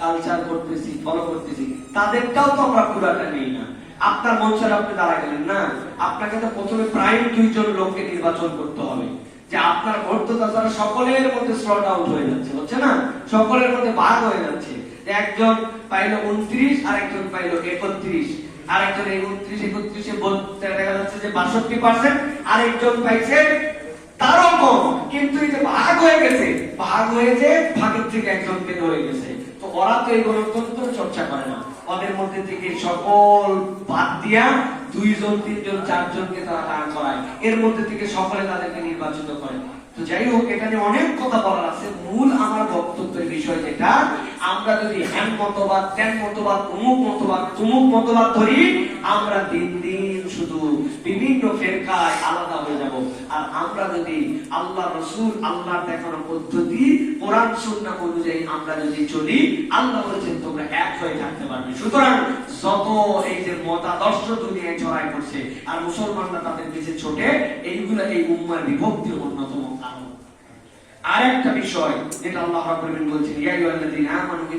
Culture করতেছি, follow করতেছি, তাদেরটাও তো আমরা পুরাটা নেই না। আপনার মন ছাড়া আপনি দাঁড়া গেলেন না, আপনাকে তো প্রথমে প্রাইম 2 জন লোককে নির্বাচন করতে হবে, যে আপনার ভোট তো তাছাড়া সকলের মধ্যে স্লট আউট হয়ে যাচ্ছে, হচ্ছে না, সকলের মধ্যে ভাগ হয়ে যাচ্ছে। একজন পাইলো 29, আর একজন পাইলো 31, আর একজন 29-31-এ বলতে দেখা যাচ্ছে যে 62%, আর একজন পাইছে তারও কম। কিন্তু এই যে ভাগ হয়ে গেছে, ভাগ হয়েছে, ভাগের থেকে একজনকে ধরে গেছে। তো ওরা তো এই গণতন্ত্র চর্চা করে না, ওদের মধ্যে থেকে সকল বাদ দিয়া 2 জন 3 জন 4 জনকে তারা দাঁড় করায়, এর মধ্যে থেকে সকলে তাদেরকে নির্বাচিত করে। তো যাই হোক, এখানে অনেক কথা বলার আছে। মূল আমার বক্তব্যের বিষয় যেটা, আমরা যদি হ্যান মতবাদ, ত্যান মতবাদ, অমুক মতবাদ, তুমুক মতবাদ ধরি, আমরা দিন দিন শুধু বিভিন্ন ফেরকায় আলাদা হয়ে যাব। আর আমরা যদি আল্লাহ রাসূল, আল্লাহর দেখানো পদ্ধতি, কোরআন সুন্নাহ অনুযায়ী আমরা যদি চলি, আল্লাহ বলেছেন তোমরা এক হয়ে থাকতে পারবে। সুতরাং যত এই যে মতাদর্শ দুনিয়ায় ছড়াই পড়ছে আর মুসলমানরা তাদের পিছে ছোটে, এইগুলা এই উম্মার বিভক্তির অন্যতম কারণ। আরেকটা বিষয় যেটা আল্লাহ রাব্বুল আলামিন বলছেন, ইয়া আইয়ুহাল্লাযীনা আমানু